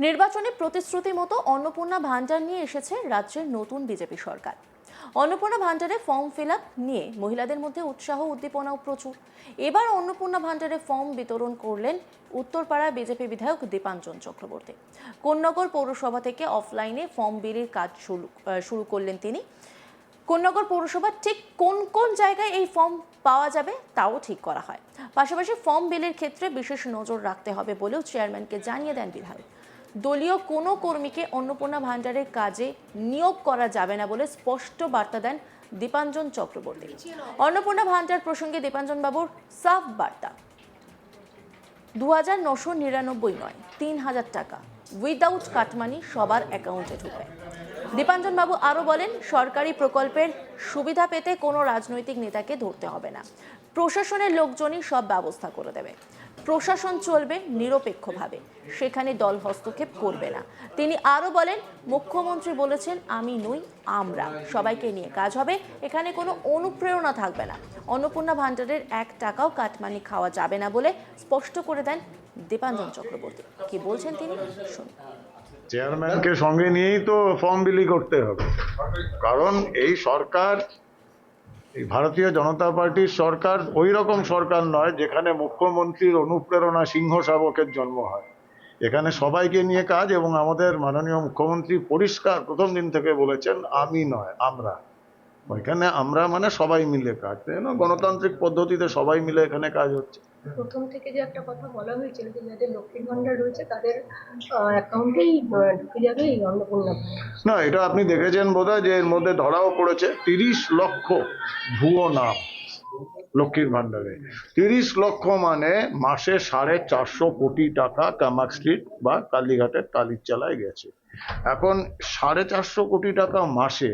নির্বাচনী প্রতিশ্রুতি মতো অন্নপূর্ণা ভান্ডার নিয়ে এসেছে রাজ্যের নতুন বিজেপি সরকার। অন্নপূর্ণা ভান্ডারে ফর্ম ফিল আপ নিয়ে মহিলাদের মধ্যে উৎসাহ উদ্দীপনাও প্রচুর। এবার অন্নপূর্ণা ভান্ডারে ফর্ম বিতরণ করলেন উত্তরপাড়ার বিজেপি বিধায়ক দীপাঞ্জন চক্রবর্তী। কোন্নগর পৌরসভা থেকে অফলাইনে ফর্ম বিলির কাজ শুরু করলেন তিনি। কোন্নগর পৌরসভার ঠিক কোন কোন জায়গায় এই ফর্ম পাওয়া যাবে তাও ঠিক করা হয়। পাশাপাশি ফর্ম বিলির ক্ষেত্রে বিশেষ নজর রাখতে হবে বলেও চেয়ারম্যানকে জানিয়ে দেন বিধায়ক। দলীয় কোনো কর্মীকে অন্নপূর্ণা ভান্ডারের কাজে নিয়োগ করা যাবে না বলে স্পষ্ট বার্তা দেন দীপাঞ্জন চক্রবর্তী। অন্নপূর্ণা ভান্ডার প্রসঙ্গে দীপাঞ্জন বাবুর সাফ বার্তা, 2999 নয়, 3000 টাকা উইদাউট কাটমানি সবার অ্যাকাউন্টে ঢুকবে। দীপাঞ্জন বাবু আরও বলেন, সরকারি প্রকল্পের সুবিধা পেতে কোনো রাজনৈতিক নেতাকে ধরতে হবে না, প্রশাসনের লোকজনই সব ব্যবস্থা করে দেবে। প্রশাসন চলবে নিরপেক্ষভাবে, সেখানে দল হস্তক্ষেপ করবে না। তিনি আরও বলেন, মুখ্যমন্ত্রী বলেছেন আমি নই আমরা, সবাইকে নিয়ে কাজ হবে, এখানে কোনো অনুপ্রেরণা থাকবে না। অন্নপূর্ণা ভান্ডারের 1 টাকাও কাটমানি খাওয়া যাবে না বলে স্পষ্ট করে দেন দীপাঞ্জন চক্রবর্তী। কি বলছেন তিনি শুনুন। চেয়ারম্যানকে সঙ্গে নিয়েই তো ফর্ম বিলি করতে হবে, কারণ এই সরকার, এই ভারতীয় জনতা পার্টির সরকার ওই রকম সরকার নয় যেখানে মুখ্যমন্ত্রীর অনুপ্রেরণা সিংহ শাবকের জন্ম হয়। এখানে সবাইকে নিয়ে কাজ, এবং আমাদের মাননীয় মুখ্যমন্ত্রী পরিষ্কার প্রথম দিন থেকে বলেছেন আমি নয় আমরা। ওইখানে আমরা মানে সবাই মিলে কাজ, তাই না? গণতান্ত্রিক পদ্ধতিতে সবাই মিলে এখানে কাজ হচ্ছে। প্রথম থেকে যে একটা কথা বলা হয়েছিল যে যাদের লক্ষ্মীর ভান্ডার রয়েছে তাদের অ্যাকাউন্টেই ঢুকে যাবে এই অন্নপূর্ণা ভান্ডার। না, এটা আপনি দেখেছেন বোধহয় যে এর মধ্যে ধরাও পড়েছে 30 লক্ষ ভুয়ো নাম লক্ষ্মীর ভান্ডারে। 30 লক্ষ মানে মাসে 450 কোটি টাকা কামাক স্ট্রিট বা কালীঘাটের টালির চালায় গেছে। এখন 450 কোটি টাকা মাসে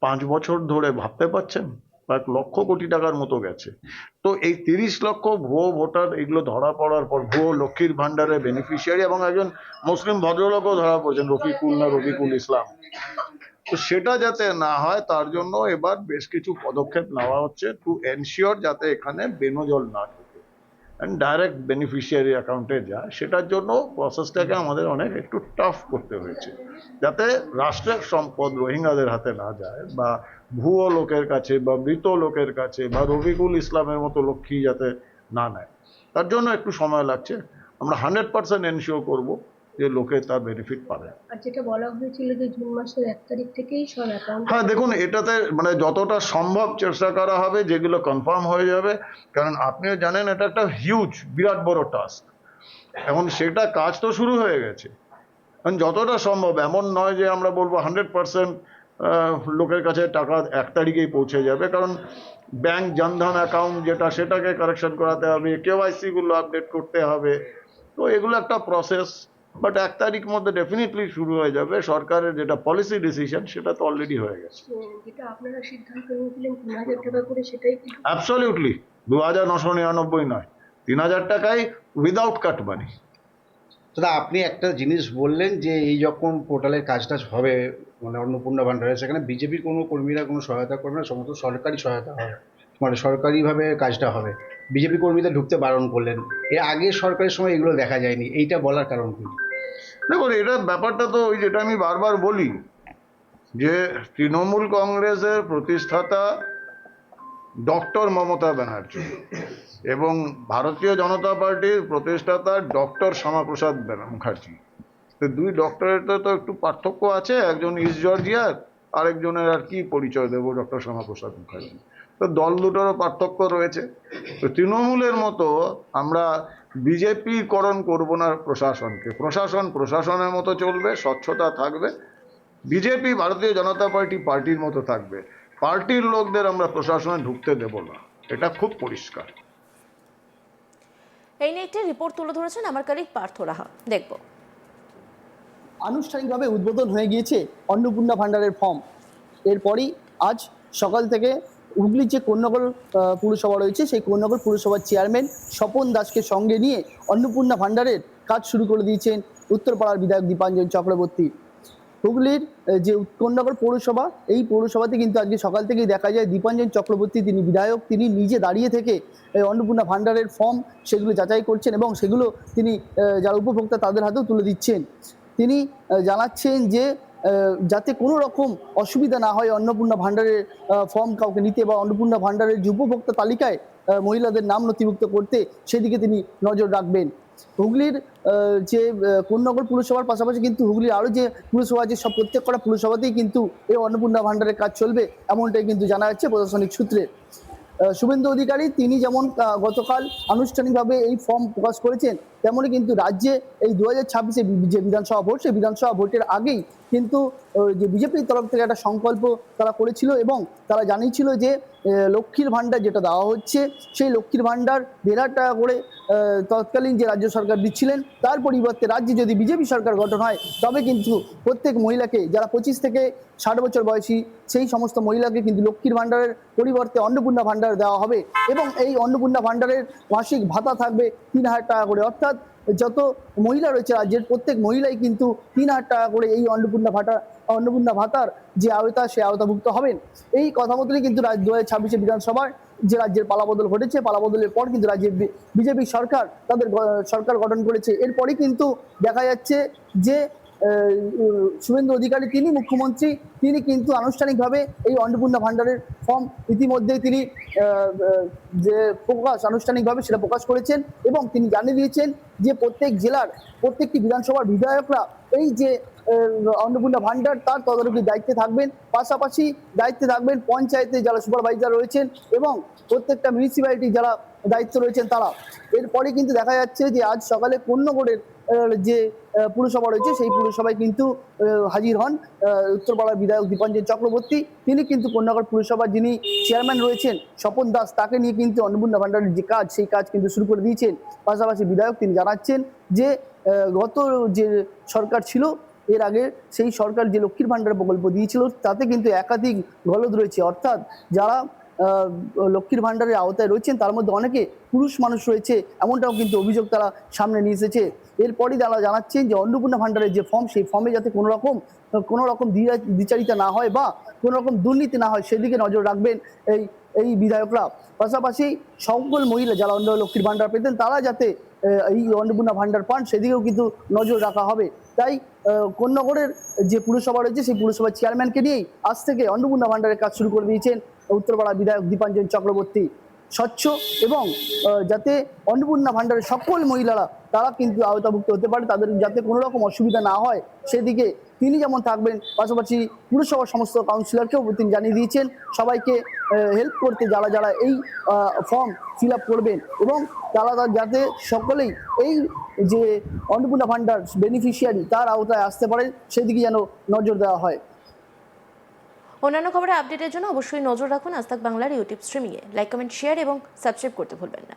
5 বছর ধরে, ভাবতে পারছেন? 1 লক্ষ কোটি টাকার মতো গেছে। তো এই 30 লক্ষ ভুয়ো ভোটার এগুলো ধরা পড়ার পর, ভুয়ো লক্ষ্মীর ভান্ডারের বেনিফিশিয়ারি, এবং একজন মুসলিম ভদ্রলোকও ধরা পড়েছেন, রফিকুল ইসলাম। তো সেটা যাতে না হয় তার জন্য এবার বেশ কিছু পদক্ষেপ নেওয়া হচ্ছে টু এনশিওর যাতে এখানে বেনজল না ঢুকে অ্যান্ড ডাইরেক্ট বেনিফিশিয়ারি অ্যাকাউন্টে যায়। সেটার জন্য প্রসেসটাকে আমাদের অনেক একটু টাফ করতে হয়েছে, যাতে রাষ্ট্রের সম্পদ রোহিঙ্গাদের হাতে না যায়, বা ভুয়ো লোকের কাছে বা মৃত লোকের কাছে, বা রফিকুল ইসলামের মতো লক্ষ্মী যাতে না নেয়। তার জন্য একটু সময় লাগছে। আমরা 100% এনশিওর করবো যে লোকে তার বেনিফিট পাবে। আর যেটা বলা হয়েছিল যে জুন মাসের 1 তারিখ থেকেই সব অ্যাকাউন্ট। হ্যাঁ, দেখুন, এটাতে মানে যতটা সম্ভব চেষ্টা করা হবে যেগুলো কনফার্ম হয়ে যাবে, কারণ আপনিও জানেন এটা একটা হিউজ, বিরাট বড় টাস্ক। এখন সেটা কাজ তো শুরু হয়ে গেছে, কারণ যতটা সম্ভব, এমন নয় যে আমরা বলবো 100% লোকের কাছে টাকা 1 তারিখেই পৌঁছে যাবে, কারণ ব্যাংক জনধন অ্যাকাউন্ট যেটা, সেটাকে কারেকশন করাতে হবে, কেওয়াইসি গুলো আপডেট করতে হবে। তো এগুলো একটা প্রসেস, বাট 1 তারিখ মধ্যে ডেফিনেটলি শুরু হয়ে যাবে। সরকারের যেটা পলিসি ডিসিশন সেটা তো অলরেডি হয়ে গেছে। যেটা আপনারা সিদ্ধান্ত নিয়েছিলেন 3000 টাকা করে, সেটাই কি? অ্যাবসলিউটলি 2999 নয়, 3000 টাকাই উইদাউট কাট মানি। দাদা, আপনি একটা জিনিস বললেন যে এই যখন পোর্টালের কাজটা হবে, মানে অন্নপূর্ণা ভান্ডারে, সেখানে বিজেপির কোনো কর্মীরা কোনো সহায়তা করবে না, সমস্ত সরকারি সহায়তা হবে, মানে সরকারিভাবে কাজটা হবে। বিজেপি কর্মীদের ঢুকতে বারণ করলেন। এর আগে সরকারের সময় এগুলো দেখা যায়নি, এইটা বলার কারণ কি? দেখুন, এটা ব্যাপারটা তো ওই যেটা আমি বারবার বলি, যে তৃণমূল কংগ্রেসের প্রতিষ্ঠাতা ডক্টর মমতা ব্যানার্জি এবং ভারতীয় জনতা পার্টির প্রতিষ্ঠাতা ডক্টর শ্যামাপ্রসাদ মুখার্জি, তো 2 ডক্টরের তো একটু পার্থক্য আছে। একজন ইস্ট জর্জিয়ার, আরেকজনের আর কি পরিচয় দেবো, ডক্টর শ্যামাপ্রসাদ মুখার্জি। তো দল দুটোরও পার্থক্য রয়েছে। তো তৃণমূলের মতো আমরা বিজেপিকরণ করবো না প্রশাসনকে। প্রশাসন প্রশাসনের মতো চলবে, স্বচ্ছতা থাকবে। বিজেপি, ভারতীয় জনতা পার্টি পার্টির মতো থাকবে। পার্টির লোকদের আমরা প্রশাসনে ঢুকতে দেব না, এটা খুব পরিষ্কার। এই নিয়ে একটি রিপোর্ট তুলে ধরেছেন আমার কলিগ পার্থ রাহা, দেখব। আনুষ্ঠানিকভাবে উদ্বোধন হয়ে গিয়েছে অন্নপূর্ণা ভান্ডারের ফর্ম। এরপরই আজ সকাল থেকে হুগলির যে কোন্নগর পুরসভা রয়েছে, সেই কোন্নগর পুরসভার চেয়ারম্যান স্বপন দাসকে সঙ্গে নিয়ে অন্নপূর্ণা ভান্ডারের কাজ শুরু করে দিয়েছেন উত্তরপাড়ার বিধায়ক দীপাঞ্জন চক্রবর্তী। হুগলির যে কোন্নগর পৌরসভা, এই পৌরসভাতে কিন্তু আজকে সকাল থেকেই দেখা যায় দীপাঞ্জন চক্রবর্তী, তিনি বিধায়ক, তিনি নিজে দাঁড়িয়ে থেকে অন্নপূর্ণা ভান্ডারের ফর্ম সেগুলো যাচাই করছেন এবং সেগুলো তিনি যারা উপভোক্তা তাদের হাতেও তুলে দিচ্ছেন। তিনি জানাচ্ছেন যে যাতে কোনো রকম অসুবিধা না হয় অন্নপূর্ণা ভাণ্ডারের ফর্ম কাউকে নিতে বা অন্নপূর্ণা ভাণ্ডারের যে উপভোক্তা তালিকায় মহিলাদের নাম নথিভুক্ত করতে সেদিকে তিনি নজর রাখবেন। হুগলির যে কোন্নগর পুরসভার পাশাপাশি কিন্তু হুগলির আরও যে পুরসভা আছে সব প্রত্যেক কটা পুরসভাতেই কিন্তু এই অন্নপূর্ণা ভাণ্ডারের কাজ চলবে এমনটাই কিন্তু জানা যাচ্ছে প্রশাসনিক সূত্রে। শুভেন্দু অধিকারী তিনি যেমন গতকাল আনুষ্ঠানিকভাবে এই ফর্ম প্রকাশ করেছেন, তেমনই কিন্তু রাজ্যে এই 2026-এ যে বিধানসভা ভোট, সেই বিধানসভা ভোটের আগেই কিন্তু যে বিজেপির তরফ থেকে একটা সংকল্প তারা করেছিল এবং তারা জানিয়েছিল যে লক্ষ্মীর ভাণ্ডার যেটা দেওয়া হচ্ছে সেই লক্ষ্মীর ভাণ্ডার 1,500 টাকা করে তৎকালীন যে রাজ্য সরকার দিচ্ছিলেন, তার পরিবর্তে রাজ্যে যদি বিজেপি সরকার গঠন হয় তবে কিন্তু প্রত্যেক মহিলাকে যারা 25 থেকে 60 বছর বয়সী সেই সমস্ত মহিলাকে কিন্তু লক্ষ্মীর ভাণ্ডারের পরিবর্তে অন্নপূর্ণা ভাণ্ডার দেওয়া হবে এবং এই অন্নপূর্ণা ভাণ্ডারের মাসিক ভাতা থাকবে 3,000 টাকা করে। অর্থাৎ যত মহিলা রয়েছে রাজ্যের প্রত্যেক মহিলাই কিন্তু 3,000 টাকা করে এই অন্নপূর্ণা ভাতার যে আওতা সে আওতাভুক্ত হবেন। এই কথা মতনই কিন্তু 2026 বিধানসভার যে রাজ্যের পালাবদল ঘটেছে, পালাবদলের পর কিন্তু রাজ্যের বিজেপি সরকার তাদের সরকার গঠন করেছে। এরপরই কিন্তু দেখা যাচ্ছে যে শুভেন্দু অধিকারী তিনি মুখ্যমন্ত্রী, তিনি কিন্তু আনুষ্ঠানিকভাবে এই অন্নপূর্ণা ভাণ্ডারের ফর্ম ইতিমধ্যেই তিনি যে আনুষ্ঠানিকভাবে সেটা প্রকাশ করেছেন এবং তিনি জানিয়ে দিয়েছেন যে প্রত্যেক জেলার প্রত্যেকটি বিধানসভার বিধায়করা এই যে অন্নপূর্ণা ভাণ্ডার তার তদারকির দায়িত্বে থাকবেন, পাশাপাশি দায়িত্বে থাকবেন পঞ্চায়েতে যারা সুপারভাইজার রয়েছেন এবং প্রত্যেকটা মিউনিসিপ্যালিটি যারা দায়িত্ব রয়েছেন তারা। এরপরে কিন্তু দেখা যাচ্ছে যে আজ সকালে কোন্নগরের যে পুরসভা রয়েছে সেই পুরসভায় কিন্তু হাজির হন উত্তরপাড়ার বিধায়ক দীপাঞ্জন চক্রবর্তী। তিনি কিন্তু কোন্নগর পুরসভার যিনি চেয়ারম্যান রয়েছেন স্বপন দাস, তাকে নিয়ে কিন্তু অন্নপূর্ণা ভাণ্ডারের যে কাজ সেই কাজ কিন্তু শুরু করে দিয়েছেন। পাশাপাশি বিধায়ক তিনি জানাচ্ছেন যে গত যে সরকার ছিল এর আগে সেই সরকার যে লক্ষ্মীর ভাণ্ডার প্রকল্প দিয়েছিল তাতে কিন্তু একাধিক গলদ রয়েছে, অর্থাৎ যারা লক্ষ্মীর ভাণ্ডারের আওতায় রয়েছেন তার মধ্যে অনেকে পুরুষ মানুষ রয়েছে এমনটাও কিন্তু অভিযোগ তারা সামনে নিয়ে এসেছে। এরপরই তারা জানাচ্ছেন যে অন্নপূর্ণা ভাণ্ডারের যে ফর্ম সেই ফর্মে যাতে কোনো রকম দ্বিচারিতা না হয় বা কোনো রকম দুর্নীতি না হয় সেদিকে নজর রাখবেন এই বিধায়করা। পাশাপাশি সকল মহিলা যারা অন্য লক্ষ্মীর ভাণ্ডার পেতেন তারা যাতে এই অন্নপূর্ণা ভাণ্ডার পান সেদিকেও কিন্তু নজর রাখা হবে। তাই কোন্নগরের যে পুরসভা রয়েছে সেই পুরসভার চেয়ারম্যানকে নিয়েই আজ থেকে অন্নপূর্ণা ভাণ্ডারের কাজ শুরু করে দিয়েছেন উত্তরপাড়া বিধায়ক দীপাঞ্জন চক্রবর্তী। স্বচ্ছ এবং যাতে অন্নপূর্ণা ভাণ্ডারের সকল মহিলারা তারা কিন্তু আওতাভুক্ত হতে পারে, তাদের যাতে কোনো রকম অসুবিধা না হয় সেদিকে তিনি যেমন থাকবেন, পাশাপাশি পুরসভার সমস্ত কাউন্সিলরকেও তিনি জানিয়ে দিয়েছেন সবাইকে হেল্প করতে যারা যারা এই ফর্ম ফিল আপ করবেন এবং তারা যাতে সকলেই এই যে অন্নপূর্ণা ভাণ্ডার বেনিফিশিয়ারি তার আওতায় আসতে পারে সেদিকে যেন নজর দেওয়া হয়। অন্যান্য খবরের আপডেটের জন্য অবশ্যই নজর রাখুন আজ তাক বাংলার ইউটিউব স্ট্রিমিংয়ে। লাইক, কমেন্ট, শেয়ার এবং সাবস্ক্রাইব করতে ভুলবেন না।